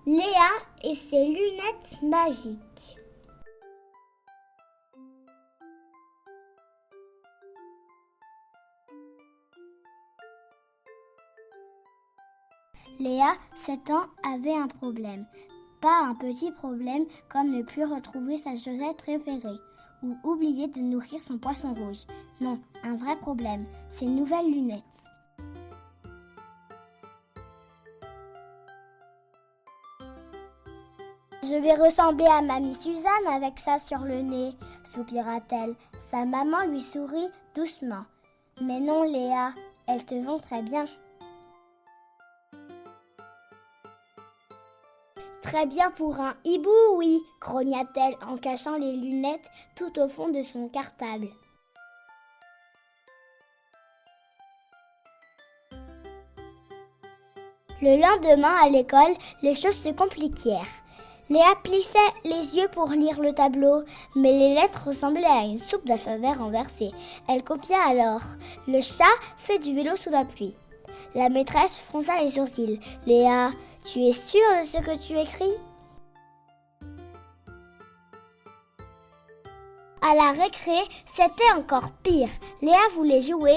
Léa et ses lunettes magiques. Léa, 7 ans, avait un problème. Pas un petit problème comme ne plus retrouver sa chaussette préférée ou oublier de nourrir son poisson rouge. Non, un vrai problème, ses nouvelles lunettes. Je vais ressembler à Mamie Suzanne avec ça sur le nez, soupira-t-elle. Sa maman lui sourit doucement. Mais non, Léa, elles te vont très bien. Très bien pour un hibou, oui, grogna-t-elle en cachant les lunettes tout au fond de son cartable. Le lendemain, à l'école, les choses se compliquèrent. Léa plissait les yeux pour lire le tableau, mais les lettres ressemblaient à une soupe d'alphabet renversée. Elle copia alors. Le chat fait du vélo sous la pluie. La maîtresse fronça les sourcils. Léa, tu es sûre de ce que tu écris ? À la récré, c'était encore pire. Léa voulait jouer,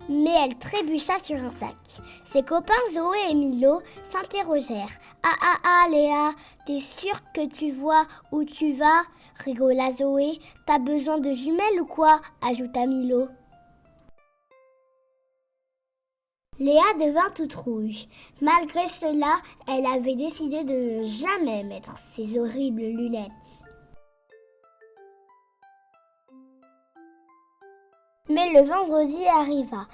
mais elle trébucha sur un sac. Ses copains Zoé et Milo s'interrogèrent. « Ah, Léa, t'es sûre que tu vois où tu vas ?» rigola Zoé. « T'as besoin de jumelles ou quoi ?» ajouta Milo. Léa devint toute rouge. Malgré cela, elle avait décidé de ne jamais mettre ses horribles lunettes. Mais le vendredi arriva,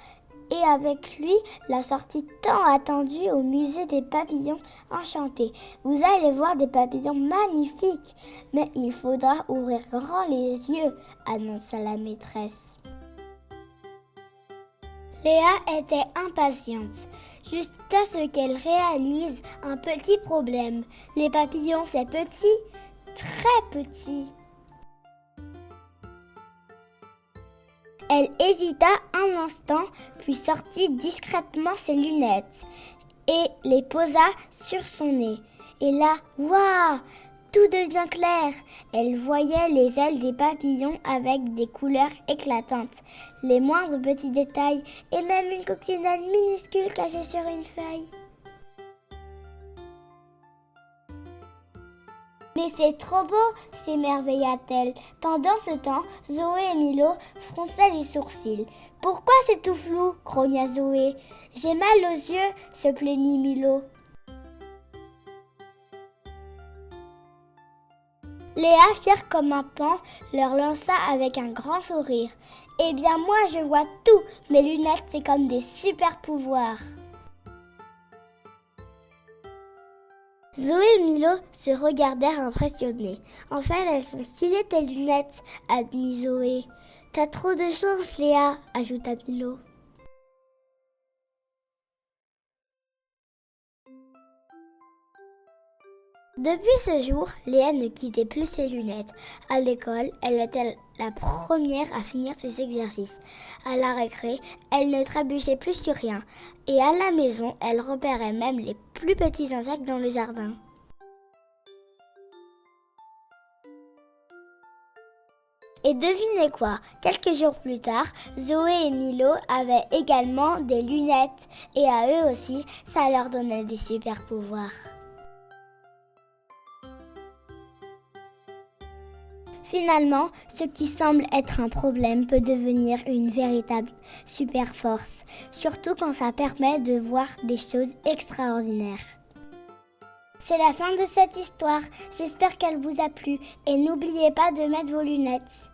et avec lui, la sortie tant attendue au musée des papillons enchantés. Vous allez voir des papillons magnifiques, mais il faudra ouvrir grand les yeux, annonça la maîtresse. Léa était impatiente, jusqu'à ce qu'elle réalise un petit problème. Les papillons, c'est petit, très petit. Elle hésita un instant, puis sortit discrètement ses lunettes et les posa sur son nez. Et là, waouh, tout devient clair. Elle voyait les ailes des papillons avec des couleurs éclatantes, les moindres petits détails et même une coccinelle minuscule cachée sur une feuille. Mais c'est trop beau, s'émerveilla-t-elle. Pendant ce temps, Zoé et Milo fronçaient les sourcils. « Pourquoi c'est tout flou ?» grogna Zoé. « J'ai mal aux yeux » se plaignit Milo. Léa, fière comme un paon, leur lança avec un grand sourire. « Eh bien moi je vois tout, mes lunettes c'est comme des super pouvoirs. » Zoé et Milo se regardèrent impressionnés. « En fait, elles sont stylées tes lunettes, » admit Zoé. « T'as trop de chance, Léa, » ajouta Milo. Depuis ce jour, Léa ne quittait plus ses lunettes. À l'école, elle était la première à finir ses exercices. À la récré, elle ne trébuchait plus sur rien. Et à la maison, elle repérait même les plus petits insectes dans le jardin. Et devinez quoi, quelques jours plus tard, Zoé et Milo avaient également des lunettes. Et à eux aussi, ça leur donnait des super pouvoirs. Finalement, ce qui semble être un problème peut devenir une véritable super force, surtout quand ça permet de voir des choses extraordinaires. C'est la fin de cette histoire, j'espère qu'elle vous a plu et n'oubliez pas de mettre vos lunettes.